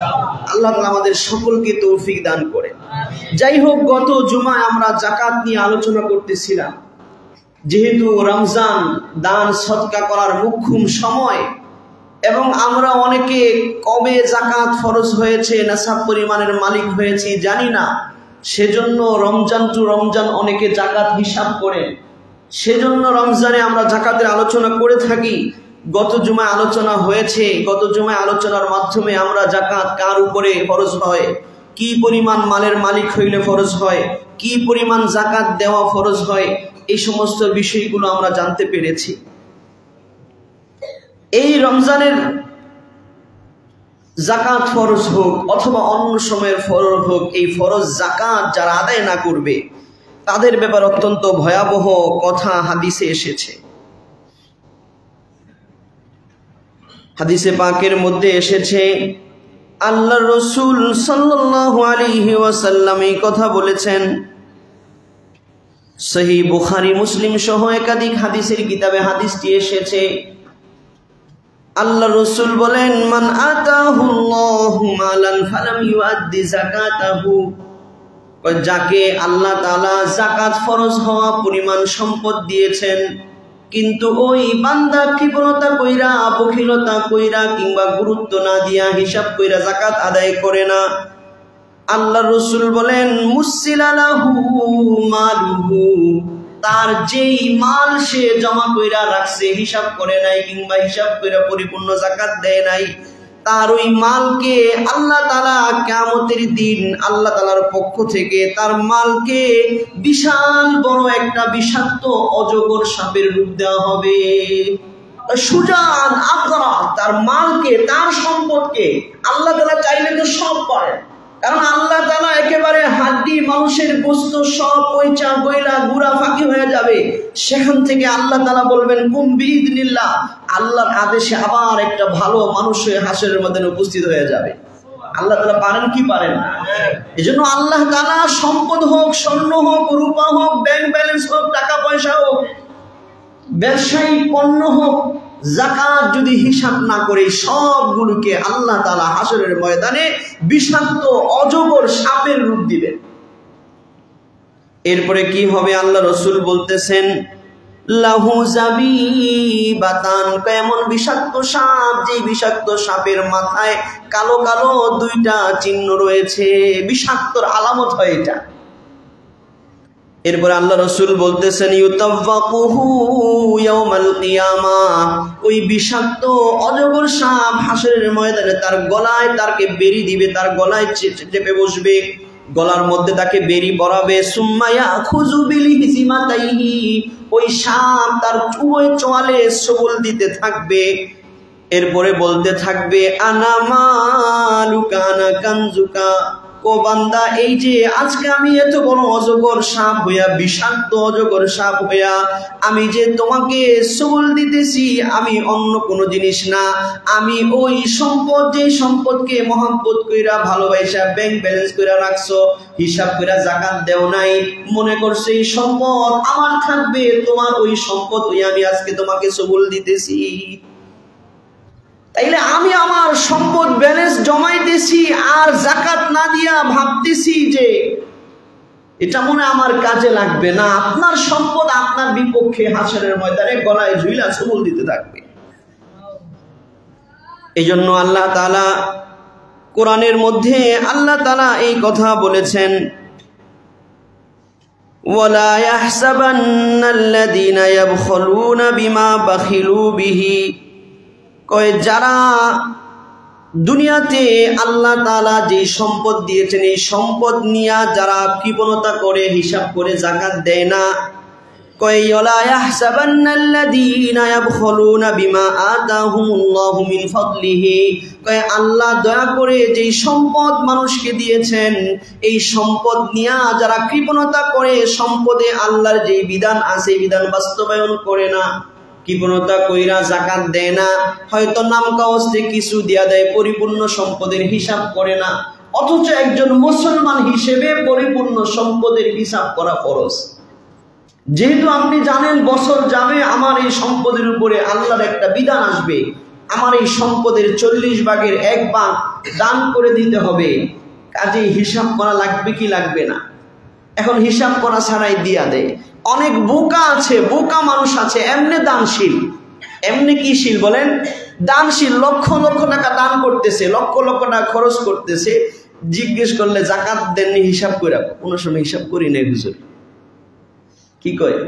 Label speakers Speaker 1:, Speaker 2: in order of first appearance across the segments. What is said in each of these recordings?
Speaker 1: আল্লাহ তাআলা আমাদের সকলকে তৌফিক দান করে। যাই হোক, গত জুমায় আমরা যাকাত নিয়ে আলোচনা করতেছিলাম। যেহেতু রমজান দান সদকা করার মুখ্যম সময় এবং আমরা অনেকে কবে যাকাত ফরজ হয়েছে, নিসাব পরিমাণের মালিক হয়েছি জানি না, সেজন্য রমজান টু রমজান অনেকে যাকাত হিসাব করেন। সেজন্য রমজানে আমরা যাকাতের আলোচনা করে থাকি। গত জুমায় আলোচনা হয়েছে, গত জুমায় আলোচনার মাধ্যমে আমরা যাকাত কার উপরে ফরজ হয়, কি পরিমাণ মালের মালিক হইলে ফরজ হয়, কি পরিমাণ যাকাত দেওয়া ফরজ হয়, এই সমস্ত বিষয়গুলো আমরা জানতে পেরেছি। এই রমজানের যাকাত ফরজ হোক অথবা অন্য সময়ের ফরজ হোক, এই ফরজ যাকাত যারা আদায় না করবে তাদের ব্যাপারে অত্যন্ত ভয়াবহ কথা হাদিসে এসেছে। হাদিসে পাকের মধ্যে এসেছে, আল্লাহর রাসূল সাল্লাল্লাহু আলাইহি ওয়াসাল্লাম এই কথা বলেছেন। সহিহ বুখারী মুসলিম সহ একাধিক হাদিসের কিতাবে হাদিসটি এসেছে। আল্লাহর রাসূল বলেন, মান আতাহুল্লাহু মালান ফালাম ইউআদ্দি যাকাতাহু, যাকে আল্লাহ তাআলা যাকাত ফরজ হওয়া পরিমাণ সম্পদ দিয়েছেন কিন্তু ওই বান্দা কৃপণতা কইরা, বখিলতা কইরা কিংবা গুরুত্ব না দিয়া হিসাব কইরা যাকাত আদায় করে না, আল্লাহর রাসূল বলেন মুসিলা লাহু মালুহু, তার যেই মাল সে জমা কইরা রাখছে, হিসাব করে নাই কিংবা হিসাব কইরা পরিপূর্ণ যাকাত দেয় নাই, তার ওই মালকে আল্লাহ তাআলা কিয়ামতের দিন আল্লাহ তাআলার পক্ষ থেকে তার মালকে বিশাল বড় একটা বিষাক্ত অজগর সাপের রূপ দেওয়া হবে। সুজান আকরা, তার মালকে, তার সম্পদকে আল্লাহ তাআলা চাইলে তো সব পারেন, কারণ আল্লাহ তাআলা একেবারে হাড্ডি মানুষের গোশত সব পয়চা গয়লা গুড়া ফাঁকি হয়ে যাবে। সেখান থেকে আল্লাহ তাআলা বলবেন কুম বিইذনিল্লাহ, আল্লাহর আদেশে আবার একটা ভালো মানুষ হয়ে হাসরের মধ্যে উপস্থিত হয়ে যাবে। আল্লাহ তাআলা পারেন কি পারেন না? এজন্য আল্লাহ তাআলা সম্পদ হোক, স্বর্ণ হোক, রূপা হোক, ব্যাংক ব্যালেন্স হোক, টাকা পয়সা হোক, ব্যবসায়িক পণ্য হোক, যাকাত যদি হিসাব না করে সবগুলোকে আল্লাহ তাআলা হাসরের ময়দানে বিষাক্ত অজগর সাপের রূপ দিবেন। এরপরে কি হবে? আল্লাহ রাসূল বলতেছেন লাহু জাবিবাতান, এমন বিষাক্ত সাপ, যে বিষাক্ত সাপের মাথায় কালো কালো দুইটা চিহ্ন রয়েছে, বিষাক্তর আলামত হয় এটা। এরপর আল্লাহ রাসূল বলতেছেন ইউতাওয়াকুহু ইয়াউমাল কিয়ামাহ, ওই বিষাক্ত অজগর সাপ হাসরের ময়দানে তার গলায় তাকে বেরি দিবে, তার গলায় চেপে বসবে, গলার মধ্যে তাকে বেরি পরাবে। সুম্মা ইয়াখুযু বিলিহিজিমাতাইহি, ওই সাপ তার উভয় চোয়ালে সবল দিতে থাকবে। এরপরে বলতে থাকবে আনা মালুকা আনা কানজুকা, ও বান্দা, এই যে আজকে আমি এত বড় অজগর সাপ হইয়া, বিষাক্ত অজগর সাপ হইয়া আমি যে তোমাকে সবল দিতেছি, আমি অন্য কোনো জিনিস না, আমি ওই সম্পদ, যে সম্পদকে মহব্বত কইরা ভালোবাসা ব্যাংক ব্যালেন্স কইরা রাখছো, হিসাব কইরা যাকাত দেও নাই, মনে করছো এই সম্পদ আমার থাকবে, তোমার ওই সম্পদ হইয়া আমি আজকে তোমাকে সবল দিতেছি। তাইলে আমি আমার সম্পদ ব্যালেন্স জমাইতেছি আর যাকাত না দিয়া ভাবতেছি যে এটা মনে আমার কাজে লাগবে না, আপনার সম্পদ আপনার বিপক্ষে হাসরের ময়দানে গলায় ঝুইলা সবল দিতে থাকবে। এই জন্য আল্লাহ তাআলা কোরআনের মধ্যে আল্লাহ তাআলা এই কথা বলেছেন, ওয়ালা ইয়াহসাবান্নাল্লাযীনা ইয়াবখুলুনা বিমা বাখিলু বিহি, কয় যারা দুনিয়াতে আল্লাহ তাআলা যে সম্পদ দিয়েছেন এই সম্পদ নিয়ে যারা কৃপণতা করে, হিসাব করে যাকাত দেয় না, কয় ওয়ালা ইয়াহসাবান্নাল্লাযীনা ইয়াবখুলুনা বিমা আতাহুমুল্লাহু মিন ফাদলিহি, কয় আল্লাহ দয়া করে যে সম্পদ মানুষকে দিয়েছেন এই সম্পদ নিয়ে যারা কৃপণতা করে, সম্পদে আল্লাহর যে বিধান আছে এই বিধান বাস্তবায়ন করে না, কৃপণতা কইরা যাকাত দেয় না, হয়তো নাম কাগজে কিছু দিয়া দেয়, পরিপূর্ণ সম্পদের হিসাব করে না, অথচ একজন মুসলমান হিসেবে পরিপূর্ণ সম্পদের হিসাব করা ফরজ। যেহেতু আপনি জানেন বছর যাবে আমার এই সম্পদের উপরে আল্লাহর একটা বিধান আসবে, আমার এই সম্পদের 40 ভাগের 1 ভাগ দান করে দিতে হবে, কাজেই হিসাব করা লাগবে কি লাগবে না? এখন হিসাব করা ছাড়াই দিয়া দেয়। অনেক বোকা আছে, বোকা মানুষ আছে এমনি দানশীল, এমনি কি শীল বলেন, দানশীল, লক্ষ লক্ষ টাকা দান করতেছে, লক্ষ লক্ষ টাকা খরচ করতেছে, জিজ্ঞেস করলে জাকাত দেননি হিসাব করে, কোনো সময় হিসাব করি নাই হুজুর, কি কয়,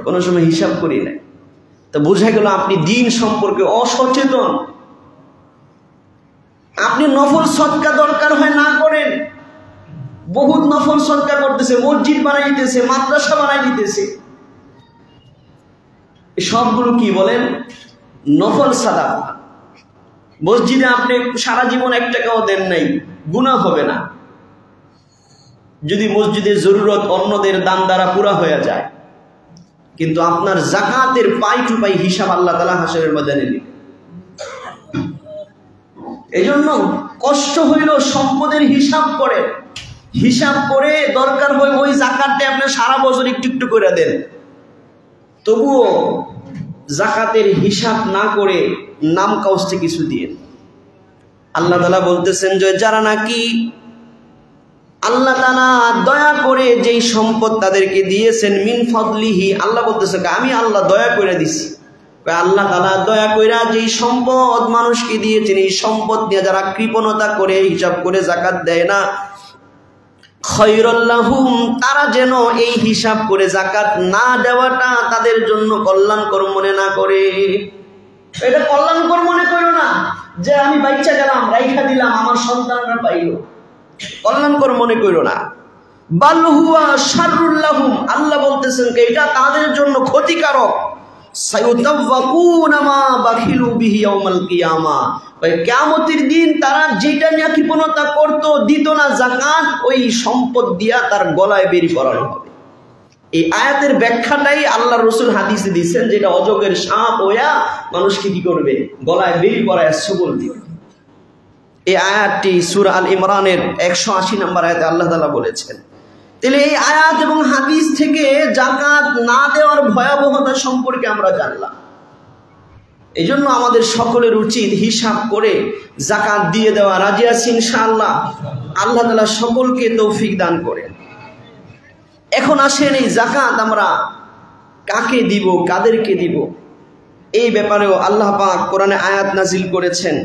Speaker 1: কোনো সময় হিসাব করি নাই। তা বোঝা গেল আপনি দিন সম্পর্কে অসচেতন। আপনি নফল সদকা দরকার হয় না করেন, বহুত নফল সদকা করতেছে, মসজিদ বানাই দিতেছে, মাদ্রাসা বানাই দিতেছে, সবগুলো কি বলেন, নফল সাদাকা। মসজিদে আপনি সারা জীবন 1 টাকাও দেন নাই, গুনাহ হবে না যদি মসজিদের জরুরত অন্যদের দান দ্বারা পুরা হয়ে যায়। কিন্তু আপনার যাকাতের পাই টু পাই হিসাব আল্লাহ তাআলা হাশরের ময়দানে নেবেন। এজন্য কষ্ট হইল সম্পদের হিসাব করে, হিসাব করে দরকার হয় ওই যাকাতটা আপনি সারা বছর একটু একটু করে দেন। তবুও যাকাতের হিসাব না করে নাম কাউসে কিছু দিয়ে আল্লাহ তাআলা বলতেছেন যে যারা নাকি আল্লাহ তাআলা দয়া করে যেই সম্পদ তাদেরকে দিয়েছেন, মিন ফাদলিহি, আল্লাহ বলতেছে আমি আল্লাহ দয়া করে দিছি। আল্লাহ তাআলা দয়া কইরা যেই সম্পদ মানুষকে দিয়েছেন, এই সম্পদ নিয়ে যারা কৃপণতা করে হিসাব করে যাকাত দেয় না, খায়রুল লাহুম, তারা যেন এই হিসাব করে যাকাত না দেওয়াটা তাদের জন্য কল্যাণকর মনে না করে। এটা কল্যাণকর মনে করো না যে আমি বাচ্চা গেলাম রাইখা দিলাম আমার সন্তানরা পাইলো, কল্যাণকর মনে করো না। বাল হুয়া শাররুল লাহুম, আল্লাহ বলতেছেন এটা তাদের জন্য ক্ষতিকারক। সায়ুতাওয়াকুনা মা বাখিলু বিহি ইয়াউমাল কিয়ামাহ, কিয়ামতের দিন তারা যেটা নিয়ে কৃপণতা করত, দিত না যাকাত, ওই সম্পদ দিয়া তার গলায় বেরি করানো হবে। এই আয়াতের ব্যাখ্যাটাই আল্লাহ রাসূল হাদিসে দিয়েছেন, যেটা অজগের সাপ হইয়া মানুষকে কি করবে, গলায় বেরি করায় সবল দিবে। এই আয়াতটি সূরা আল ইমরানের 180 নম্বর আয়াতে আল্লাহ তাআলা বলেছেন। তাহলে এই আয়াত এবং হাদিস থেকে যাকাত না দেওয়ার ভয়াবহতা সম্পর্কে আমরা জানলাম। এই জন্য আমাদের সকলের উচিত হিসাব করে যাকাত দিয়ে দেওয়া। রাজি আছি ইনশাআল্লাহ? আল্লাহ তাআলা সকলকে তৌফিক দান করেন। এখন আসেন এই যাকাত আমরা কাকে দিব, কাদেরকে দিব, এই ব্যাপারেও আল্লাহ পাক কোরআনে আয়াত নাজিল করেছেন।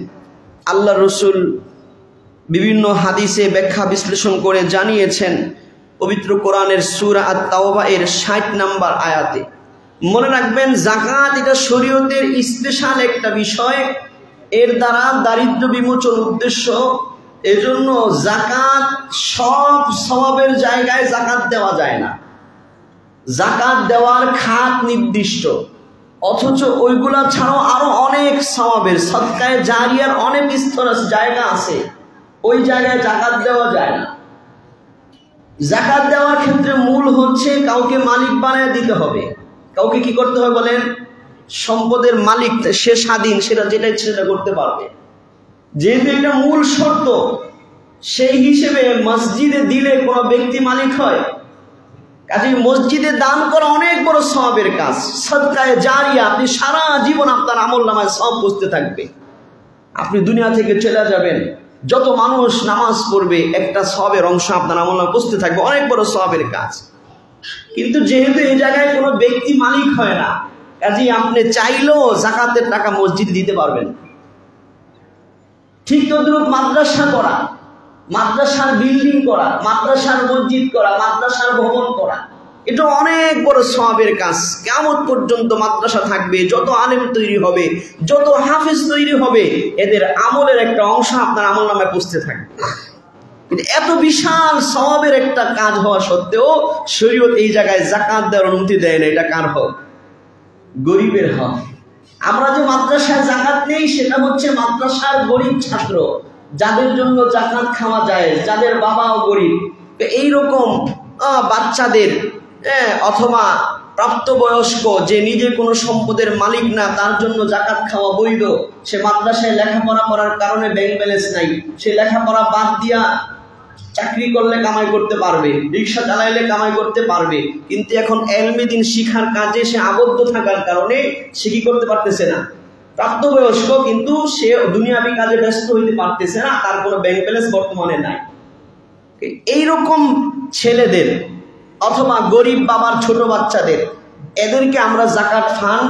Speaker 1: আল্লাহ রসুল বিভিন্ন হাদিসে ব্যাখ্যা বিশ্লেষণ করে জানিয়েছেন পবিত্র কোরআনের সূরা আত-তাওবা এর 60 নম্বর আয়াতে। মনে রাখবেন, যাকাত এটা শরীয়তের স্পেশাল একটা বিষয়, এর দ্বারা দারিদ্র বিমোচন উদ্দেশ্য। এজন্য যাকাত সব সওয়াবের জায়গায় যাকাত দেওয়া যায় না, যাকাত দেওয়ার খাত নির্দিষ্ট, অথচ ওইগুলা ছাড়াও আরো অনেক সওয়াবের সদকায়ে জারিয়ার অনেক স্তর আছে, জায়গা আছে, ওই জায়গায় যাকাত দেওয়া যায় না। যাকাত দেওয়ার ক্ষেত্রে মূল হচ্ছে কাউকে মালিক বানায় দিতে হবে। কাউকে কি করতে হবে বলেন? সম্পদের মালিক, সে স্বাধীন, সেটা যেটা ইচ্ছে সেটা করতে পারবে। যেহেতু এটা মূল শর্ত, সেই হিসেবে মসজিদে দিলে কোনো ব্যক্তি মালিক হয়। কাজে মসজিদে দান করা অনেক বড় সওয়াবের কাজ, সদকায়ে জারিয়া। আপনি সারা জীবন আপনার আমলনামায় সওয়াব বসতে থাকবে। আপনি দুনিয়া থেকে চলে যাবেন, যত মানুষ নামাজ পড়বে একটা সওয়াবের অংশ আপনার আমলনামায় বসতে থাকবে, অনেক বড় সওয়াবের কাজ। কিন্তু যেহেতু এই জায়গায় কোনো ব্যক্তি মালিক হয় না, কাজেই আপনি চাইলেও যাকাতের টাকা মসজিদে দিতে পারবেন। ঠিক তদ্রুপ মাদ্রাসা করা, মাদ্রাসার বিল্ডিং করা, মাদ্রাসার মসজিদ করা, মাদ্রাসার ভবন করা, এটা অনেক বড় সওয়াবের কাজ। কিয়ামত পর্যন্ত মাদ্রাসা থাকবে, যত আলেম তৈরি হবে, যত হাফেজ তৈরি হবে, এদের আমলের একটা অংশ আপনার আমলনামায় পৌঁছতে থাকবে। কিন্তু এত বিশাল সওয়াবের একটা কাজ হওয়া সত্ত্বেও শরীয়ত এই জায়গায় যাকাত দেওয়ার অনুমতি দেয় না। এটা কার হক? গরিবের হক। আমরা যে মাদ্রাসায় যাকাত নেই, সেটা হচ্ছে মাদ্রাসার গরিব ছাত্র, যাদের জন্য যাকাত খাওয়া যায়, যাদের বাবাও গরিব। এইরকম বাচ্চাদের অথবা প্রাপ্তবয়স্ক যে নিজে কোনো সম্পদের মালিক না, তার জন্য যাকাত খাওয়া বৈধ। সে মাদ্রাসায় লেখাপড়া করার কারণে ব্যাংক ব্যালেন্স নাই, সে লেখাপড়া বাদ দিয়া চাকরি করলে কামাই করতে পারবে, রিক্সা চালাইলে কামাই করতে পারবে, কিন্তু এখন এলমে দ্বীন শিখার কাজে সে আবদ্ধ থাকার কারণে সে কি করতে পারতেছে না, প্রাপ্তবয়স্ক, কিন্তু সে দুনিয়াবি কাজে ব্যস্ত হইতে পারতেছে না, তার কোনো ব্যাংক ব্যালেন্স বর্তমানে নাই। এইরকম ছেলেদের অথবা গরিব বাবার ছোট বাচ্চাদের, এদেরকে আমরা যাকাত ফান্ড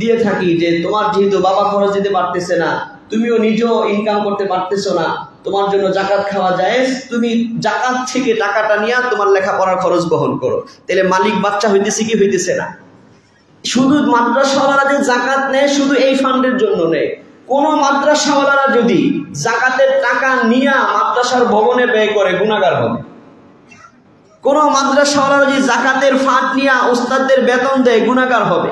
Speaker 1: দিয়ে থাকি যে তোমার যেহেতু বাবা খরচ দিতে পারতেছে না, তুমিও নিজেও ইনকাম করতে পারতেছো না, তোমার জন্য যাকাত খাওয়া জায়েজ, তুমি যাকাত থেকে টাকাটা নিয়ে তোমার লেখাপড়ার খরচ বহন করো। তাহলে মালিক বাচ্চা হইতেছে কি হইতেছে না? শুধু মাদ্রাসাওয়ালারা যে যাকাত নেয় শুধু এই ফান্ডের জন্য নেয়। কোন মাদ্রাসাওয়ালারা যদি যাকাতের টাকা নিয়ে মাদ্রাসার ভবনে ব্যয় করে গুনাহগার হবে। কোন মাদ্রাসাওয়ালারা যদি যাকাতের ফান্ড নিয়ে উস্তাদদের বেতন দেয় গুনাহগার হবে।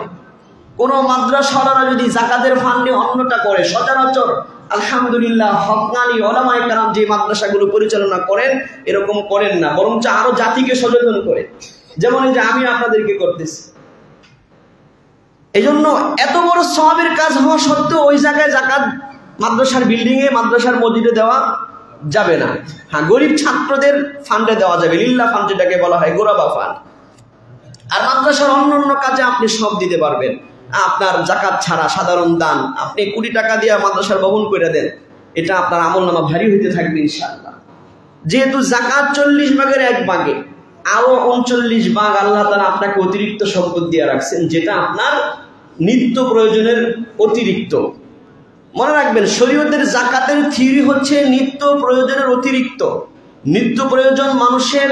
Speaker 1: কোন মাদ্রাসাওয়ালারা যদি যাকাতের ফান্ডে অন্যটা করে, সচরাচর আলহামদুলিল্লাহ হকনানি ওলামায়ে কেরাম যে মাদ্রাসাগুলো পরিচালনা করেন এরকম করেন না, বরঞ্চ আরো জাতিকে সচেতন করে, যেমন এই যে আমি আপনাদেরকে করতেছি। এই জন্য এত বড় সওয়াবের কাজ হওয়া সত্ত্বেও ওই জায়গায় যাকাত মাদ্রাসার বিল্ডিংয়ে, মাদ্রাসার মসজিদে দেওয়া যাবে না। হ্যাঁ, গরিব ছাত্রদের ফান্ডে দেওয়া যাবে, লিল্লাহ ফান্ড যেটাকে বলা হয়, গোরাবা ফান্ড। আর মাদ্রাসার অন্য কাজে আপনি সব দিতে পারবেন, আপনার যাকাত ছাড়া সাধারণ দান আপনি 20 টাকা দিয়ে মাদ্রাসার ভবন করে দেন, এটা আপনার আমলনামা ভারী হইতে থাকবে ইনশাআল্লাহ। যেহেতু যাকাত 40 ভাগের 1 ভাগে আরো 39 ভাগ আল্লাহ তাআলা আপনাকে অতিরিক্ত সম্পদ দিয়ে রাখছেন, যেটা আপনার নিত্য প্রয়োজনের অতিরিক্ত। মনে রাখবেন, শরীয়তের যাকাতের থিওরি হচ্ছে নিত্য প্রয়োজনের অতিরিক্ত। নিত্য প্রয়োজন মানুষের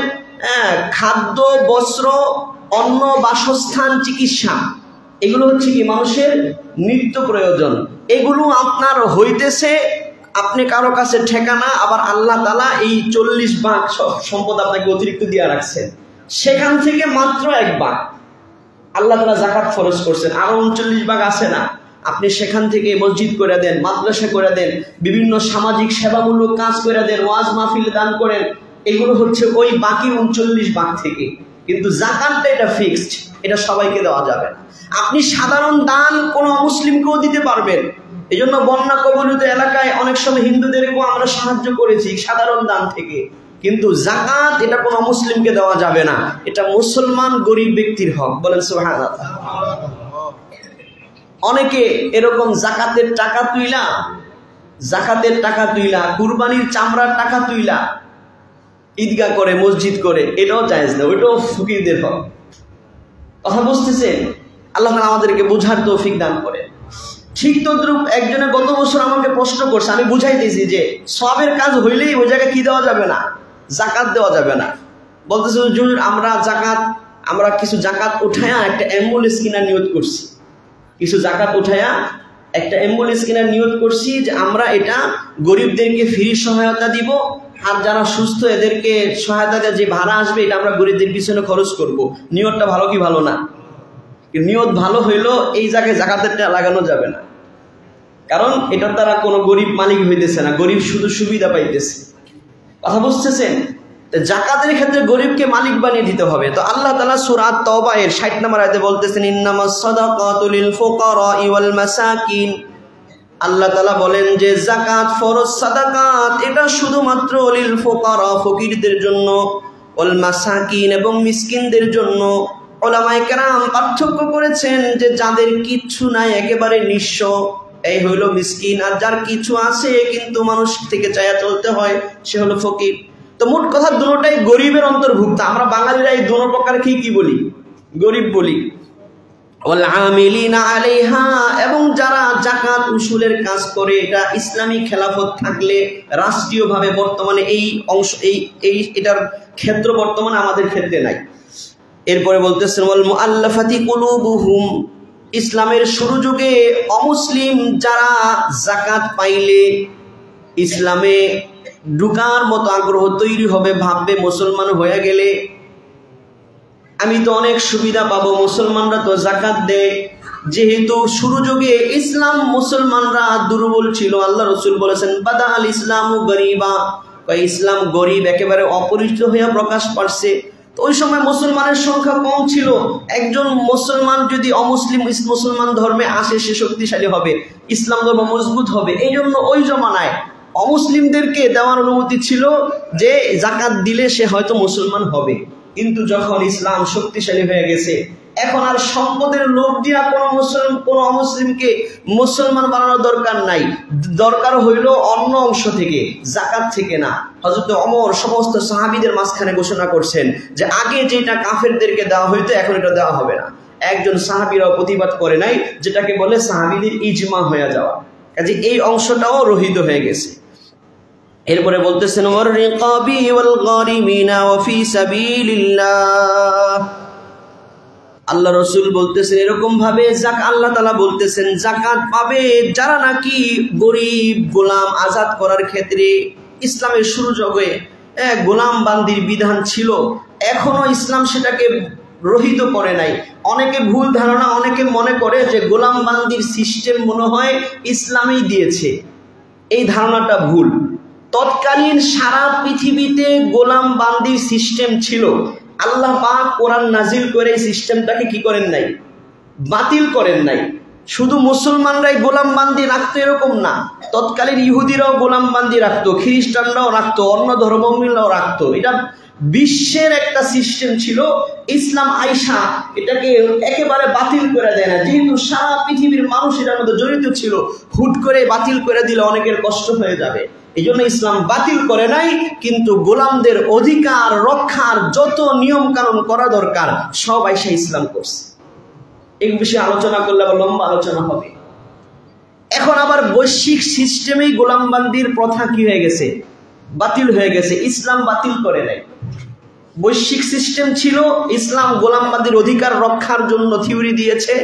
Speaker 1: খাদ্য, বস্ত্র, অন্ন, বাসস্থান, চিকিৎসা, এগুলো হচ্ছে কি মানুষের নিত্য প্রয়োজন। এগুলো আপনার হইতেছে, আপনি কারো কাছে ঠেকানা, আবার আল্লাহ তাআলা এই 40 ভাগ সম্পদ আপনাকে অতিরিক্ত দিয়ে রাখছেন, সেখান থেকে মাত্র 1 ভাগ আল্লাহ তাআলা যাকাত ফরজ করছেন। আরো 39 ভাগ আছে না, আপনি সেখান থেকে মসজিদ করে দেন, মাদ্রাসা করে দেন, বিভিন্ন সামাজিক সেবামূলক কাজ করে দেন, ওয়াজ মাহফিল দান করেন, এগুলো হচ্ছে ওই বাকি 39 ভাগ থেকে। কিন্তু যাকাতটা এটা ফিক্সড, এটা সবাইকে দেওয়া যাবে না। আপনি সাধারণ দান কোনো অমুসলিমকেও দিতে পারবেন। এই জন্য বন্যা কবলিত এলাকায় অনেক সময় হিন্দুদেরকেও আমরা সাহায্য করেছি সাধারণ দান থেকে। কিন্তু যাকাত এটা কোনো মুসলিমকে দেওয়া যাবে না, এটা মুসলমান গরিব ব্যক্তির হক। বলেন সুবহানাল্লাহ। অনেকে এরকম যাকাতের টাকা তুইলা কুরবানির চামড়ার টাকা তুইলা ঈদগাহ করে, মসজিদ করে, এটাও জায়েজ না, ওইটাও ফকিরদের হক। কথা বুঝতেছেন? আল্লাহ তাআলা আমাদেরকে বুঝার তৌফিক দান করে। ঠিক তদ্রূপ একজনে গত বছর আমাকে প্রশ্ন করছে, আমি বুঝাইতেছি যে সওয়াবের কাজ হইলেই ওই জায়গায় কি দেওয়া যাবে না, যাকাত দেওয়া যাবে না। বলতেছে হুজুর, আমরা কিছু যাকাত উঠায়া একটা অ্যাম্বুলেন্স কেনার নিয়ত করছি, কিছু যাকাত উঠায়া একটা অ্যাম্বুলেন্স কেনার নিয়ত করছি, যে আমরা এটা গরিবদেরকে ফ্রি সহায়তা দিব, আর যারা সুস্থ এদেরকে সহায়তা দেওয়া যে ভাড়া আসবে এটা আমরা গরিবদের পিছনে খরচ করব। নিয়তটা ভালো কি ভালো না? নিয়ত ভালো হইলেও এই জায়গায় যাকাতেরটা লাগানো যাবে না, কারণ এটার দ্বারা কোনো গরিব মালিক হইতেছে না, গরিব শুধু সুবিধা পাইতেছে। কথা বুঝতেছেন? যাকাতের ক্ষেত্রে গরিবকে মালিক বানিয়ে দিতে হবে। তো আল্লাহ তাআলা সূরা তাওবা এর 60 নম্বর আয়াতে বলতেছেন, ইন্নামাস সাদাকাতু লিল ফুকারাই ওয়াল মাসাকিন। আল্লাহ তাআলা বলেন যে যাকাত ফরজ, সাদাকাত এটা শুধুমাত্র লিল ফুকারা, ফকিরদের জন্য, ওয়াল মাসাকিন এবং মিসকিনদের জন্য। উলামায়ে কেরাম পার্থক্য করেছেন যে যাদের কিচ্ছু নাই, একেবারে নিঃস্ব, এই হইল মিসকিন, আর যার কিছু আছে কিন্তু মানুষ থেকে চায়া চলতে হয়, সে হলো ফকির। তো মোট কথা দুটোটাই গরিবের অন্তর্ভুক্ত। আমরা বাঙালিরা এই দুটো প্রকার কি বলি? গরিব বলি। ওয়াল আমিলিনা আলাইহা, এবং যারা যাকাত উসুলের কাজ করে, এটা ইসলামী খেলাফত থাকলে রাষ্ট্রীয়ভাবে বর্তমানে এই অংশ এটার ক্ষেত্র বর্তমানে আমাদের ক্ষেত্রে নাই। এরপরে বলতেছেন ওয়াল মুআল্লাফাতি কুলুবুহুম, ইসলামের শুরু যুগে অমুসলিম যারা যাকাত পাইলে ইসলামে ঢুকার মতো আগ্রহ তৈরি হবে, ভাববে মুসলমান হয়ে গেলে আমি তো অনেক সুবিধা পাবো, মুসলমানরা তো যাকাত দেয়। যেহেতু শুরু যুগে ইসলাম মুসলমানরা দুর্বল ছিল, আল্লাহ রাসূল বলেছেন বাদা আল ইসলামু গরিবা, ইসলাম গরিব, একেবারে অপরিচিত হয়ে প্রকাশ পাচ্ছে। তো ওই সময় মুসলমানের সংখ্যা কম ছিল। একজন মুসলমান যদি মুসলমান ধর্মে আসে, সে শক্তিশালী হবে, ইসলাম ধর্ম মজবুত হবে। এই জন্য ওই জমানায় অমুসলিমদেরকে দেওয়ার অনুমতি ছিল যে যাকাত দিলে সে হয়তো মুসলমান হবে। কিন্তু যখন ইসলাম শক্তিশালী হয়ে গেছে, এখন আর সম্পদের লোভ দিয়া কোনো অমুসলিমকে মুসলমান বানানোর দরকার নাই, দরকার হইল অন্য অংশ থেকে, যাকাত থেকে না। হযরত ওমর সমস্ত সাহাবীদের মাঝখানে ঘোষণা করছেন যে আগে যেটা কাফেরদেরকে দেওয়া হইতো এখন এটা দেওয়া হবে না। একজন সাহাবীরাও প্রতিবাদ করে নাই, যেটাকে বলে সাহাবীদের ইজমা হয়ে যাওয়া। কাজে এই অংশটাও রহিত হয়ে গেছে। এরপরে বলতেছেন ওয়াররিকাবি ওয়াল গারিমিনা ওয়া ফি সাবিলিল্লাহ। আল্লাহ রাসূল বলতেছেন এরকম ভাবে আল্লাহ তাআলা বলতেছেন যাকাত পাবে যারা নাকি গরিব গোলাম আজাদ করার ক্ষেত্রে ইসলামের শুরু যুগে গোলাম বান্দির বিধান ছিল, এখনো ইসলাম সেটাকে রহিত করে নাই। অনেকে ভুল ধারণা, অনেকে মনে করে যে গোলাম বান্দির সিস্টেম মনে হয় ইসলামই দিয়েছে। এই ধারণাটা ভুল। তৎকালীন সারা পৃথিবীতে গোলাম বান্দির সিস্টেম ছিল। আল্লাহ পাক কোরআন নাজিল করে এই সিস্টেমটাকে কি করেন নাই? বাতিল করেন নাই। শুধু মুসলমানরাই গোলাম বান্দি রাখতো এরকম না, তৎকালীন ইহুদিরাও গোলাম বান্দি রাখতো, খ্রিস্টানরাও রাখতো, অন্য ধর্মাবলম্বীরাও রাখতো। এটা বিশ্বের একটা সিস্টেম ছিল। ইসলাম আইসা এটাকে একেবারে বাতিল করে দেয় না, যেহেতু সারা পৃথিবীর মানুষ এটার মধ্যে জড়িত ছিল। হুট করে বাতিল করে দিলে অনেকের কষ্ট হয়ে যাবে, এই জন্য ইসলাম বাতিল করে নাই। কিন্তু গোলামদের অধিকার রক্ষার যত নিয়ম কানুন করা দরকার সব আইসা ইসলাম করছে। এই বিষয়ে আলোচনা করলে আবার লম্বা আলোচনা হবে। এখন আবার বৈশ্বিক সিস্টেমেই গোলামবান্দির প্রথা কি হয়ে গেছে? বাতিল হয়ে গেছে। ইসলাম বাতিল করে নাই। বৈশ্বিক সিস্টেম ছিল, ইসলাম গোলামবান্দির অধিকার রক্ষার জন্য থিওরি দিয়েছে,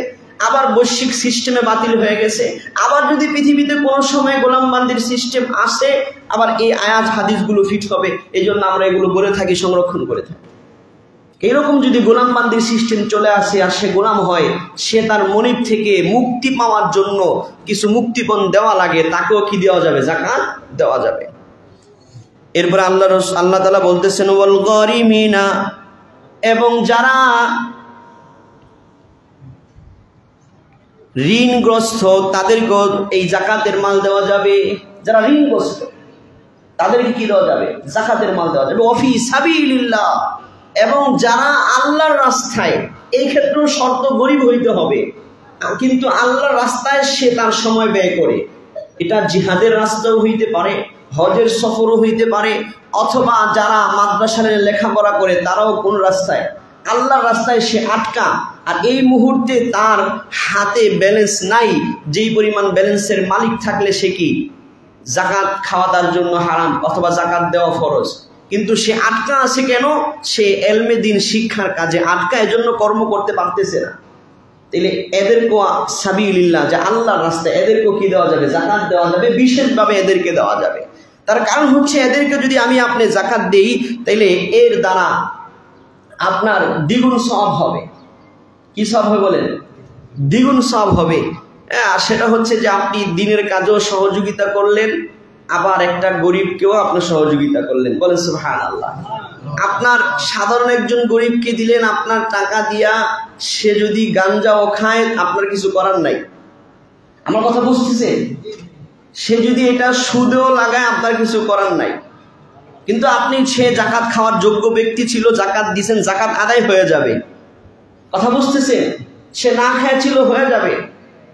Speaker 1: আবার বৈশ্বিক সিস্টেমে বাতিল হয়ে গেছে। আবার যদি পৃথিবীতে কোনো সময় গোলামবান্দির সিস্টেম আসে, আবার এই আয়াত হাদিসগুলো ফিট হবে। এই জন্য আমরা এগুলো বলে থাকি, সংরক্ষণ করে থাকি। এইরকম যদি গোলামবান্দির সিস্টেম চলে আসে আর সে গোলাম হয়, সে তার মনিব থেকে মুক্তি পাওয়ার জন্য কিছু মুক্তিপণ দেওয়া লাগে, তাকেও কি দেওয়া যাবে? যাকাত দেওয়া যাবে। এরপরে আল্লাহ তাআলা বলতেছেন ওয়াল গারিমিনা, এবং যারা ঋণগ্রস্ত তাদেরকে এই যাকাতের মাল দেওয়া যাবে। যারা ঋণগ্রস্ত তাদেরকে কি দেওয়া যাবে? যাকাতের মাল দেওয়া যাবে। ওয়া ফি সাবিলিল্লাহ, এবং যারা আল্লাহর রাস্তায়, এই ক্ষেত্রে শর্ত গরিব হইতে হবে, কিন্তু আল্লাহর রাস্তায় সে তার সময় ব্যয় করে। এটা জিহাদের রাস্তাও হইতে পারে, হজের সফরও হইতে পারে, অথবা যারা মাদ্রাসায় লেখাপড়া করে তারাও কোন রাস্তায়, আল্লাহর রাস্তায় সে আটকা, আর এই মুহূর্তে তার হাতে ব্যালেন্স নাই। যেই পরিমাণ ব্যালেন্সের মালিক থাকলে সে কি যাকাত খাওয়া তার জন্য হারাম, অথবা যাকাত দেওয়া ফরজ। কিন্তু সে আটকা আছে কেন? সে এলমে দিন শিক্ষার কাজে আটকা, এজন্য কর্ম করতে পারতেছে না। তাহলে এদেরকেও সাবিলিল্লাহ, যে আল্লাহর রাস্তায়, এদেরকেও কি দেওয়া যাবে? যাকাত দেওয়া যাবে, বিশেষভাবে এদেরকে দেওয়া যাবে। তার কারণ হচ্ছে এদেরকে যদি আপনি যাকাত দেই, তাইলে এর দ্বারা আপনার দ্বিগুণ সওয়াব হবে। কি সওয়াব হবে বলেন? দ্বিগুণ সওয়াব হবে। সেটা হচ্ছে যে আপনি দিনের কাজেও সহযোগিতা করলেন, আবার একটা গরিবকেও আপনি সহযোগিতা করলেন। বলেন সুবহানাল্লাহ। আপনার সাধারণ একজন গরিবকে দিলেন আপনার টাকা দিয়া, সে যদি গাঞ্জাও খায় আপনার কিছু করার নাই। আমার কথা বুঝতেছে? সে যদি এটা সুদেও লাগায় আপনার কিছু করার নাই। কিন্তু আপনি, সে যাকাত খাওয়ার যোগ্য ব্যক্তি ছিল, যাকাত দিয়েছেন, যাকাত আদায় হয়ে যাবে। কথা বুঝতেছে? সে না খায় ছিল, হয়ে যাবে।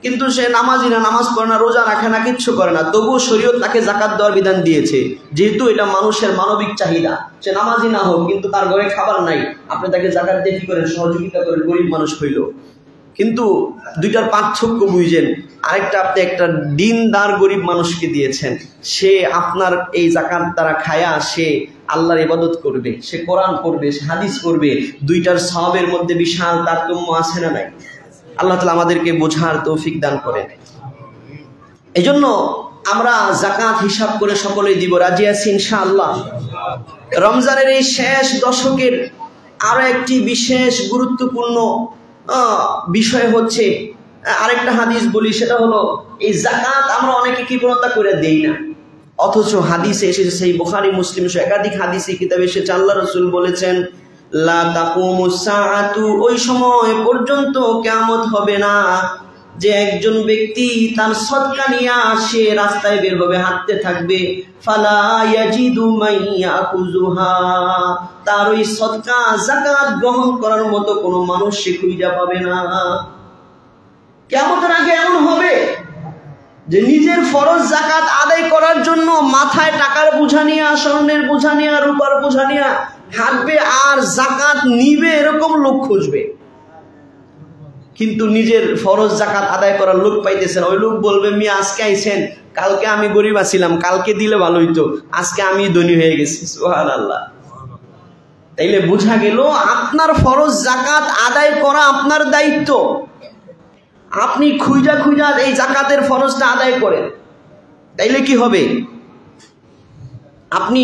Speaker 1: কিন্তু সে নামাজি না, নামাজ পড়ে না, রোজা রাখে না, কিচ্ছু করে না, তবুও শরীয়ত তাকে যাকাত দেওয়ার বিধান দিয়েছে, যেহেতু এটা মানুষের মানবিক চাহিদা। সে নামাজি না হোক, কিন্তু তার ঘরে খাবার নাই, আপনি তাকে যাকাত দিয়ে কি করেন? সহযোগিতা করেন, গরিব মানুষ হইল। কিন্তু দুইটার পার্থক্য বুঝেন। আরেকটা, আপনি একটা দিনদার গরিব মানুষকে দিয়েছেন, সে আপনার এই যাকাত দ্বারা খায়া সে আল্লাহর ইবাদত করবে, সে কোরআন পড়বে, সে হাদিস পড়বে। দুইটার সওয়াবের মধ্যে বিশাল তারতম্য আছে না নাই? আল্লাহ তাআলা আমাদেরকে বোঝার তৌফিক দান করেন। এই জন্য আমরা যাকাত হিসাব করে সকলেই দিব। রাজি আছি ইনশাআল্লাহ? রমজানের এই শেষ দশকের আরো একটি বিশেষ গুরুত্বপূর্ণ বিষয় হচ্ছে, আরেকটা হাদিস বলি, সেটা হলো এই যাকাত আমরা অনেকে কৃপণতা করে দেই না, অথচ হাদিসে এসেছে, সেই বুখারী মুসলিম একাধিক হাদিসে কিতাবে এসেছে, আল্লাহ রাসূল বলেছেন লা তাকুমুস সাআতু, ওই সময় পর্যন্ত কিয়ামত হবে না যে একজন ব্যক্তি তার সদকা নিয়ে আসে রাস্তায় বের হবে, হাঁটতে থাকবে, ফালা ইয়াজিদু মাইয়াখুযুহা, তার ওই সদকা যাকাত গ্রহণ করার মতো কোনো মানুষ সে খুঁজে পাবে না। কিয়ামতের আগে এমন হবে যে নিজের ফরজ যাকাত আদায় করার জন্য মাথায় টাকার বোঝা নিয়ে, স্বর্ণের বোঝা নিয়ে, রূপার বোঝা নিয়ে হাঁটবে, আর যাকাত নিবে এরকম লোক খুঁজবে, কিন্তু নিজের ফরজ যাকাত আদায় করার লোক পাইতেছে না। ওই লোক বলবে, মিয়া আজকে আইছেন, কালকে আমি গরিব আছিলাম, কালকে দিলে ভালো হইতো, আজকে আমি ধনী হয়ে গেছি। সুবহানাল্লাহ। তাইলে বোঝা গেল আপনার ফরজ যাকাত আদায় করা আপনার দায়িত্ব। আপনি খুঁজা খুঁজা এই যাকাতের ফরজটা আদায় করেন, তাইলে কি হবে? আপনি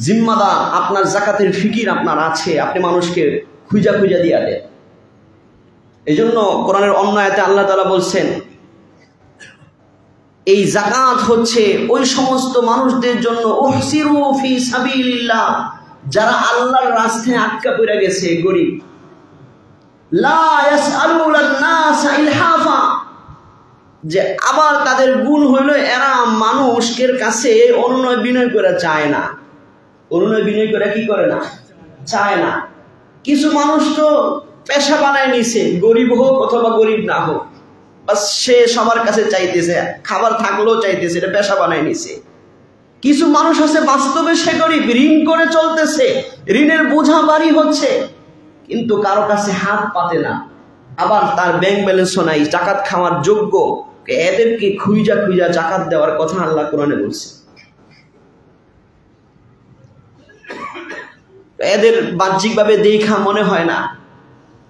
Speaker 1: জিম্মাদার, আপনার যাকাতের ফিকির আপনার আছে, আপনি মানুষকে খুঁজা খুঁজা দিয়া দেন। এই জন্য কোরআনের অন্য আয়াতে আল্লাহ তাআলা বলছেন, এই যাকাত হচ্ছে ওই সমস্ত মানুষদের জন্য, উহসিরু ফি সাবিলিল্লাহ, যারা আল্লাহর রাস্তায় আটকা পড়ে গেছে, গরিব, লা ইয়াসআলুনান নাস ইলহাফা, যে আবার তাদের গুণ হইল এরা মানুষের কাছে অনুনয় বিনয় করে চায় না। অনুনয় বিনয় করে কি করে না? চায় না। কিছু মানুষ তো পেশা বানায় নিছে, গরিব হোক অথবা গরিব না হোক, বাস সে সবার কাছে চাইতেছে, খাবার থাকলেও চাইতেছে, এটা পেশা বানায় নিছে। কিছু মানুষ আছে বাস্তবে সে গরিব, ঋণ করে চলতেছে, ঋণের বোঝা ভারী হচ্ছে, কিন্তু কারো কাছে হাত পাতে না, আবার তার ব্যাংক ব্যালেন্সও নাই, জাকাত খাওয়ার যোগ্য। এদেরকে খুঁজা খুঁজা জাকাত দেওয়ার কথা আল্লাহ কোরআনে বলছে। এদের বাহ্যিকভাবে দেখা মনে হয় না,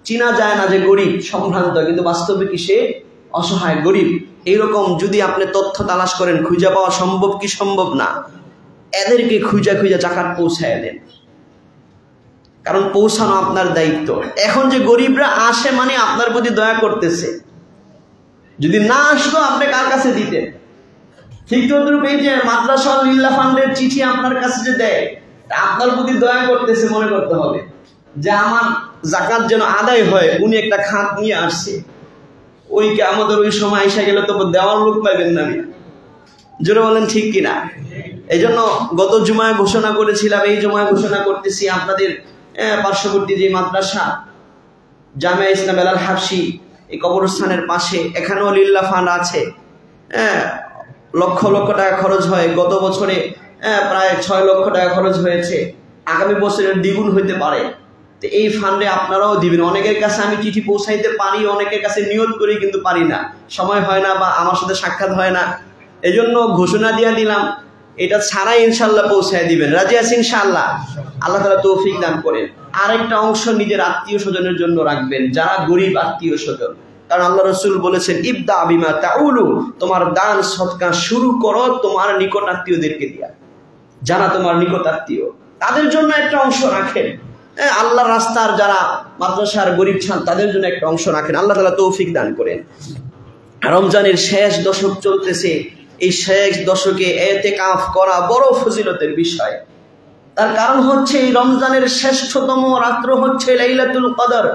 Speaker 1: চিনা যায় না যে গরিব, সম্ভ্রান্ত, কিন্তু বাস্তবে কি সে অসহায় গরিব। এইরকম যদি আপনি তথ্য তালাশ করেন, খুঁজে পাওয়া সম্ভব কি সম্ভব না? এদেরকে খুঁজা খুঁজা জাকাত পৌঁছায় দেন, কারণ পৌঁছানো আপনার দায়িত্ব। এখন যে গরিবরা আসে মানে আপনার প্রতি দয়া করতেছে, যদি না আসতো আপনি কার কাছে দিতেন? ঠিক তদ্রুপ এই যে মাদ্রাসা লিল্লাহ ফান্ডের চিঠি আপনার কাছে যে দেয়, আপনার প্রতি দয়া করতেছে মনে করতে হবে, যে আমার যাকাত যেন আদায় হয়, উনি একটা খাত নিয়ে আসছে, ওইকে আমাদের ওই সময় এসে গেলে তো দেওয়ার লোক পাইবেন না। আমি জোরে বলেন ঠিক কিনা? এই জন্য গত জুমায় ঘোষণা করেছিলাম, এই জুমায় ঘোষণা করতেছি, আপনাদের পার্শ্ববর্তী যে মাদ্রাসা জামিয়া ইসলাম বেলাল হাফসি, এই কবরস্থানের পাশে, এখানেও লিল্লাহ ফান্ড আছে। লক্ষ লক্ষ টাকা খরচ হয়, গত বছরে প্রায় 6 লক্ষ টাকা খরচ হয়েছে, আগামী বছরের দ্বিগুণ হইতে পারে। তো এই ফান্ডে আপনারাও দিবেন। অনেকের কাছে আমি চিঠি পৌঁছাইতে পারি, অনেকের কাছে নিয়ত করি, কিন্তু পারি না, সময় হয় না, বা আমার সাথে সাক্ষাৎ হয় না। এই জন্য ঘোষণা দিয়ে দিলাম, এটা ছাড়াই ইনশাল্লাহ পৌঁছায় দিবেন। রাজি আছি ইনশাআল্লাহ? আল্লাহ তাআলা তৌফিক দান করেন। আরেকটা অংশ নিজের আত্মীয় স্বজনের জন্য রাখবেন, যারা গরিব আত্মীয় স্বজন, কারণ আল্লাহ রাসূল বলেছেন, ইবদা বিমা তাউলু, তোমার দান সদকা শুরু করো তোমার নিকট আত্মীয়দেরকে দিয়া, যারা তোমার নিকট আত্মীয়, তাদের জন্য একটা অংশ রাখেন। আল্লাহর রাস্তার যারা মাদ্রাসার গরিব ছান, তাদের জন্য একটা অংশ রাখেন। আল্লাহ তাআলা তৌফিক দান করেন। রমজানের শেষ দশক চলতেছে, এই শেষ দশকে ইতিকাফ করা বড় ফজিলতের বিষয়। তার কারণ হচ্ছে এই রমজানের শ্রেষ্ঠতম রাত্র হচ্ছে লাইলাতুল কদর।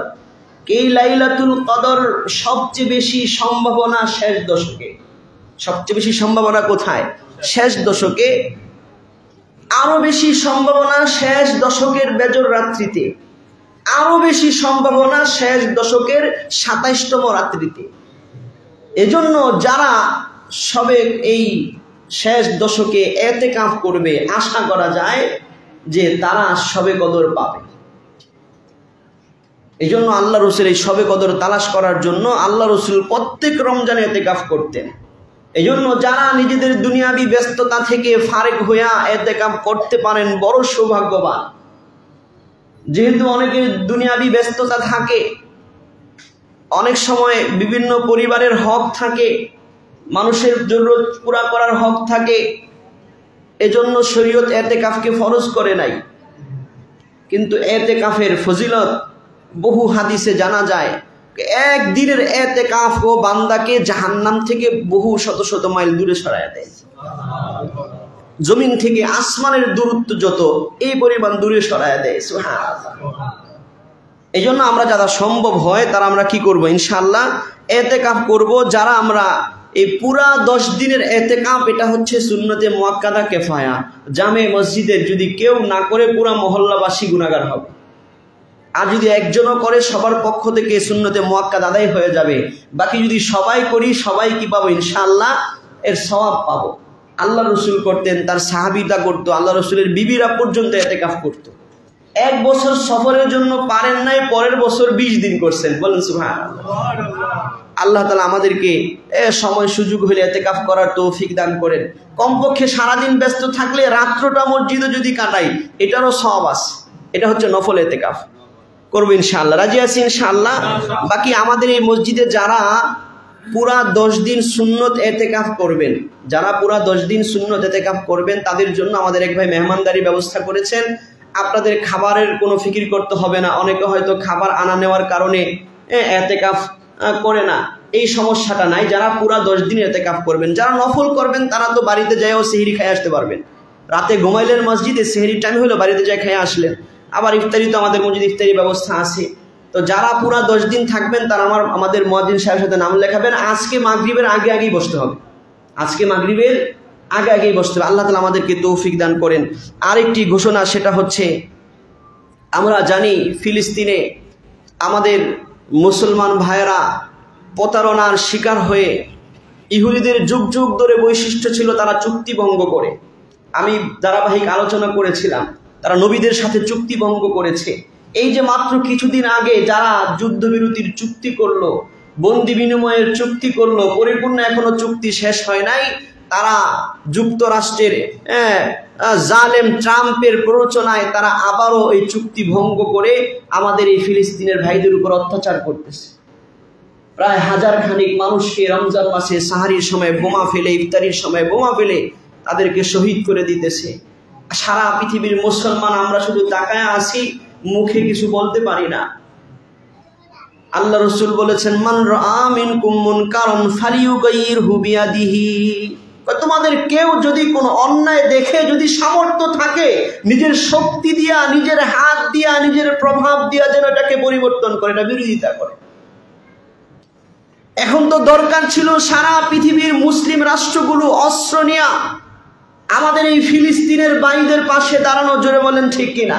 Speaker 1: এই লাইলাতুল কদর সবচেয়ে বেশি সম্ভাবনা শেষ দশকে। সবচেয়ে বেশি সম্ভাবনা কোথায়? শেষ দশকে। আরো বেশি সম্ভাবনা শেষ দশকের বেজর রাত্রিতে, আরো বেশি সম্ভাবনা শেষ দশকের 27তম রাত্রিতে। এজন্য যারা সবে এই শেষ দশকে ইতিকাফ করবে, আশা করা যায় যে তারা সবে কদর পাবে। এজন্য আল্লাহ রাসূল এই সবে কদর তালাশ করার জন্য আল্লাহ রাসূল প্রত্যেক রমজানে ইতিকাফ করতেন। এজন্য যারা নিজেদের দুনিয়াবি ব্যস্ততা থেকে ফারেক হইয়া ইতিকাফ করতে পারেন, বড় সৌভাগ্যবান। যেহেতু অনেকের দুনিয়াবি ব্যস্ততা থাকে, অনেক সময় বিভিন্ন পরিবারের হক থাকে, মানুষের জরুরত পুরা করার হক থাকে, এজন্য শরীয়ত ইতিকাফকে ফরজ করে নাই। কিন্তু ইতিকাফের ফজিলত বহু হাদিসে জানা যায়। একদিনের ইতিকাফ ও বান্দাকে জাহান্নাম থেকে বহু শত শত মাইল দূরে সরায় দেয়। জমিন থেকে আসমানের দূরত্ব যত, এই পরিমাণ দূরে সরায় দেয়। সুবহানাল্লাহ। এই জন্য আমরা যারা সম্ভব হয় তারা আমরা কি করব? ইনশাআল্লাহ এতেকাফ করব যারা আমরা এই পুরা 10 দিনের এতেকাফ, এটা হচ্ছে সুন্নতে মুআক্কাদা কিফায়া। জামে মসজিদে যদি কেউ না করে পুরা মহল্লাবাসী গুনাহগার হবে, আর যদি একজনও করে সবার পক্ষ থেকে সুন্নতে মুআক্কাদা আদায় হয়ে যাবে। বাকি যদি সবাই করি, সবাই কি পাবো? ইনশাআল্লাহ এর সওয়াব পাবো। আল্লাহ রসুল করতেন, তার সাহাবীরা করতো, আল্লাহ রসুলের বিবিরা পর্যন্ত এতেকাফ করতো। 1 বছর সফরের জন্য পারেন নাই, পরের বছর 20 দিন করছেন। বলেন সুবহানাল্লাহ। আল্লাহ তাআলা আমাদেরকে সময় সুযোগ হলে এতেকাফ করার তৌফিক দান করেন। কমপক্ষে সারাদিন ব্যস্ত থাকলে রাত্রটা মসজিদে যদি কাটাই, এটারও সওয়াব আছে। এটা হচ্ছে নফল এতেকাফ। করবো ইনশাআল্লাহ, রাজি আছি ইনশাআল্লাহ। বাকি আমাদের এই মসজিদে যারা পুরা 10 দিন সুন্নত এতেকাফ করবেন, যারা পুরা 10 দিন সুন্নত এতেকাফ করবেন, তাদের জন্য আমাদের এক ভাই মেহমানদারি ব্যবস্থা করেছেন। আপনাদের খাবারের কোনো ফিকির করতে হবে না। অনেকে হয়তো খাবার আনা নেওয়ার কারণে এতেকাফ করে না, এই সমস্যাটা নাই। যারা পুরা 10 দিন এতেকাফ করবেন, যারা নফল করবেন, তারা তো বাড়িতে যাইও সেহরি খেয়ে আসতে পারবেন। রাতে ঘুমাইলেন মসজিদে, সেহরির টাইম হলো, বাড়িতে যাই খেয়ে আসলেন। আবার ইফতারি তো আমাদের মসজিদে ইফতারি ব্যবস্থা আছে। তো যারা পুরা 10 দিন থাকবেন, তারা আমাদের মুয়াজ্জিন সাহেবের সাথে নাম লেখাবেন। আজকে মাগরিবের আগে আগেই বসতে হবে, আজকে মাগরিবের আগে আগেই বসতে হবে। আল্লাহ তাআলা আমাদেরকে তৌফিক দান করেন। আরেকটি ঘোষণা, সেটা হচ্ছে আমরা জানি ফিলিস্তিনে আমাদের মুসলমান ভাইয়েরা প্রতারণার শিকার হয়ে, ইহুদিদের যুগ যুগ ধরে বৈশিষ্ট্য ছিল তারা চুক্তি ভঙ্গ করে। আমি ধারাবাহিক আলোচনা করেছিলাম, তারা নবীদের সাথে চুক্তি ভঙ্গ করেছে। এই যে মাত্র কিছুদিন আগে যারা যুদ্ধবিরতির চুক্তি করলো, বন্দি বিনিময়ের চুক্তি করলো, পরিপূর্ণ এখনো চুক্তি শেষ হয় নাই, তারা যুক্তরাষ্ট্রের জালেম ট্রাম্পের প্ররোচনায় তারা আবারও এই চুক্তি ভঙ্গ করে আমাদের এই ফিলিস্তিনের ভাইদের উপর অত্যাচার করতেছে। প্রায় 1000 খানিক মানুষকে রমজান মাসে সাহারির সময় বোমা ফেলে, ইফতারির সময় বোমা ফেলে তাদেরকে শহীদ করে দিতেছে। সারা পৃথিবীর মুসলমান আমরা শুধু তাকায় আসি, মুখে কিছু বলতে পারি না। আল্লাহ রসুল বলেছেন, মান রাআ মিনকুম মুনকারান ফালিয়ুগাইয়িরহু বিয়াদিহি। তোমাদের কেউ যদি কোনো অন্যায় দেখে, যদি সামর্থ্য থাকে, নিজের শক্তি দিয়া, নিজের হাত দিয়া, নিজের প্রভাব দিয়া যেন এটাকে পরিবর্তন করে, এটা বিরোধিতা করে। এখন তো দরকার ছিল সারা পৃথিবীর মুসলিম রাষ্ট্রগুলো অস্ত্র নিয়ে আমাদের এই ফিলিস্তিনের ভাইদের পাশে দাঁড়ানো। জোরে বলেন ঠিক কিনা?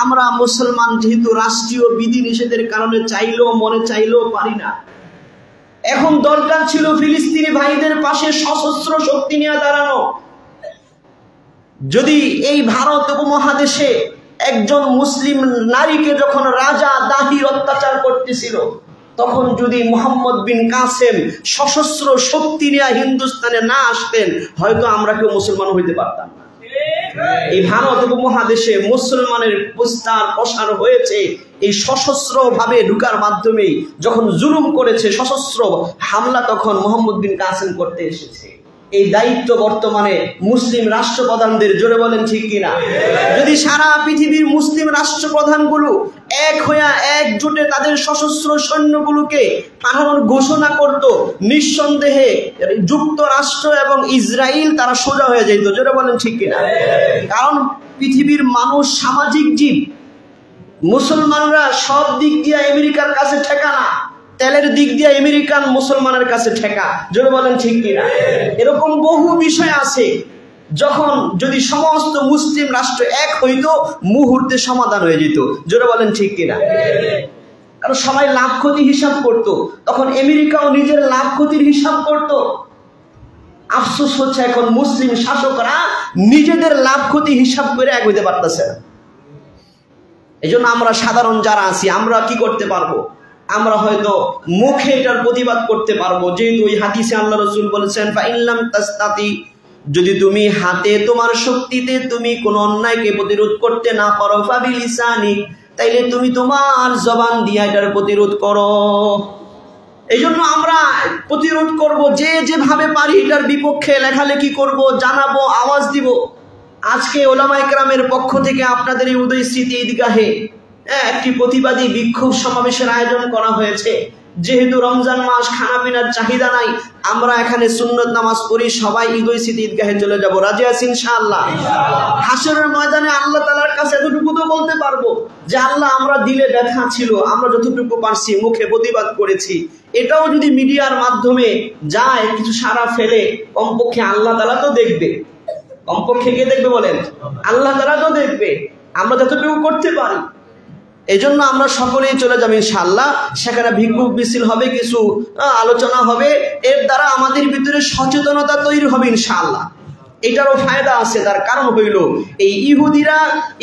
Speaker 1: আমরা মুসলমান যেহেতু রাষ্ট্রীয় বিধি নিষেধের কারণে চাইলেও মনে চাইলেও পারি না। এখন দরকার ছিল ফিলিস্তিনি ভাইদের পাশে সশস্ত্র শক্তি নিয়ে দাঁড়ানো। যদি এই ভারত উপমহাদেশে একজন মুসলিম নারীকে যখন রাজা দাহির অত্যাচার করতেছিল, তখন যদি মুহাম্মদ বিন কাসেম সশস্ত্র শক্তি নিয়ে হিন্দুস্তানে না আসতেন, হয়তো আমরা কেউ মুসলমান হইতে পারতাম না। এই ভারত উপমহাদেশে মুসলমানের বিস্তার প্রসার হয়েছে এই সশস্ত্র ভাবে ঢুকার মাধ্যমেই। যখন জুলুম করেছে সশস্ত্র হামলা, তখন মুহাম্মদ বিন কাসেম করতে এসেছে। এই দায়িত্ব বর্তমানে মুসলিম রাষ্ট্রপ্রধানদের। জোরে বলেন ঠিক কিনা? যদি সারা পৃথিবীর মুসলিম রাষ্ট্রপ্রধানগুলো এক হইয়া একজোটে তাদের সশস্ত্র সৈন্যগুলোকে পাঠানোর ঘোষণা করত, নিঃসন্দেহে যুক্তরাষ্ট্র এবং ইসরায়েল তারা সোজা হয়ে যেত। জোরে বলেন ঠিক কিনা? কারণ পৃথিবীর মানুষ সামাজিক জীব। মুসলমানরা সব দিক দিয়ে আমেরিকার কাছে ঠেকা না, তেলের দিক দিয়ে আমেরিকান মুসলমানের কাছে ঠেকা। জোরে বলেন ঠিক কিনা? এরকম বহু বিষয় আছে, যখন যদি সমস্ত মুসলিম রাষ্ট্র এক হইতো, মুহূর্তে সমাধান হয়ে যেত। জোরে বলেন ঠিক কিনা? কারণ সবাই লাভ ক্ষতি হিসাব করত, তখন আমেরিকাও নিজের লাভ ক্ষতির হিসাব করত। আফসোস হচ্ছে এখন মুসলিম শাসকরা নিজেদের লাভ ক্ষতি হিসাব করে এক হইতে পারতেছে না। এই জন্য আমরা সাধারণ যারা আছি, আমরা কি করতে পারবো? আমরা হয়তো মুখে এটার প্রতিবাদ করতে পারবো, যেহেতু ওই হাদিসে আল্লাহ রাসূল বলেছেন, ফাইল্লাম তাস্তাতি, যদি তুমি হাতে তোমার শক্তিতে তুমি কোন অন্যায়কে প্রতিরোধ করতে না পারো, ফাবিলিসানি, তাইলে তুমি তোমার জবান দিয়ে এটার প্রতিরোধ করো। এই জন্য আমরা প্রতিরোধ করব, যে যেভাবে পারি এটার বিপক্ষে লেখালেখি করব, জানাবো, আওয়াজ দিব। আজকে ওলামায়ে কেরামের পক্ষ থেকে আপনাদের এই উদয় স্মৃতি ঈদগাহে একটি প্রতিবাদী বিক্ষোভ সমাবেশের আয়োজন করা হয়েছে। যেহেতু রমজান মাস, খানা পিনার চাহিদা নাই, আমরা এখানে সুন্নত নামাজ পড়ি, সবাই ঈদ ঈদগাহে চলে যাব। রাজি আছি ইনশাআল্লাহ? হাশরের ময়দানে আল্লাহ তাআলার কাছে এতটুকু তো বলতে পারবো যে আল্লাহ, আমরা দিলে ব্যথা ছিল, আমরা যতটুকু পারছি মুখে প্রতিবাদ করেছি। এটাও যদি মিডিয়ার মাধ্যমে যায়, কিছু সারা ফেলে, কমপক্ষে আল্লাহ তাআলা তো দেখবে। কমপক্ষে কে দেখবে বলেন? আল্লাহ তাআলা তো দেখবে আমরা যতটুকু করতে পারি। এই জন্য আমরা সকলেই চলে যাবো ইনশাআল্লাহ। সেখানে ভিক্ষুক মিছিল হবে, কিছু আলোচনা হবে, এর দ্বারা আমাদের ভিতরে সচেতনতা তৈরি হবে ইনশাআল্লাহ। এটারও ফায়দা আছে। তার কারণ হইল এই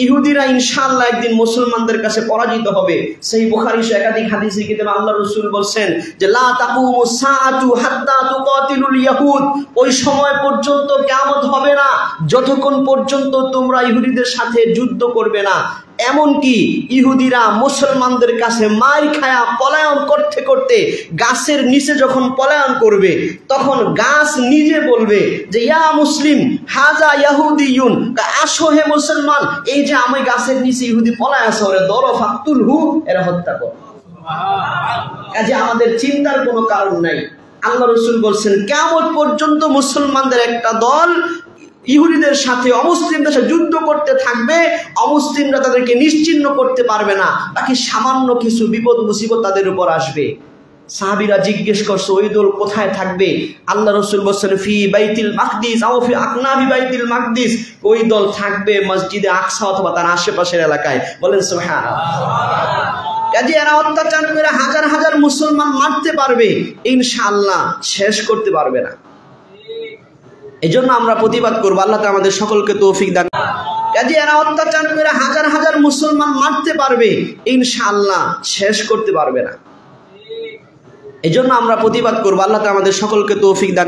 Speaker 1: ইহুদিরা ইনশাআল্লাহ একদিন মুসলমানদের কাছে পরাজিত হবে। সেই বুখারী একাধিক হাদিসে কিতাবে আল্লাহ রাসূল বলছেন যে লা তাকুমুস সাআতু হাত্তা তুকাতিলুল ইয়াহুদ, ওই সময় পর্যন্ত কিয়ামত হবে না যতক্ষণ পর্যন্ত তোমরা ইহুদিদের সাথে যুদ্ধ করবে না। এমনকি ইহুদিরা মুসলমানদের কাছে মার খায়া পলায়ন করতে করতে গাছের নিচে যখন পলায়ন করবে, তখন গাছ নিজে বলবে যে ইয়া মুসলিম হাজা ইয়াহুদিয়ুন, আসো হে মুসলমান, এই যে আমি গাছের নিচে ইহুদি পলায় আছে, ওরে ধরো ফাকতুলহু, এরা হত্যা করো। কাজে আমাদের চিন্তার কোনো কারণ নাই। আল্লাহ রাসূল বলছেন কিয়ামত পর্যন্ত মুসলমানদের একটা দল ইহুদিদের সাথে, অমুসলিমদের সাথে যুদ্ধ করতে থাকবে। অমুসলিমরা তাদেরকে নিশ্চিহ্ন করতে পারবে না। বাকি সামান্য কিছু বিপদ মুসিবত তাদের উপর আসবে। সাহাবীরা জিজ্ঞেস করছে ওই দল কোথায় থাকবে? আল্লাহ রাসূল বলেছেন ফি বাইতুল মাকদিস আও ফি আকনাবি বাইতুল মাকদিস, ওই দল থাকবে মসজিদে আকসা অথবা তার আশেপাশের এলাকায়। বলেন সুবহানাল্লাহ। কাজে এরা অত্যাচার করে হাজার হাজার মুসলমান মারতে পারবে, ইনশাআল্লাহ শেষ করতে পারবে না। এই জন্য আমরা প্রতিবাদ করবো। আল্লাহ তাআলা আমাদের সকলকে তৌফিক দান। কাজে এরা অত্যাচার করে হাজার হাজার মুসলমান মারতে পারবে, ইনশাআল্লাহ শেষ করতে পারবে না। এই জন্য আমরা প্রতিবাদ করবো। আল্লাহ তাআলা আমাদের সকলকে তৌফিক দান।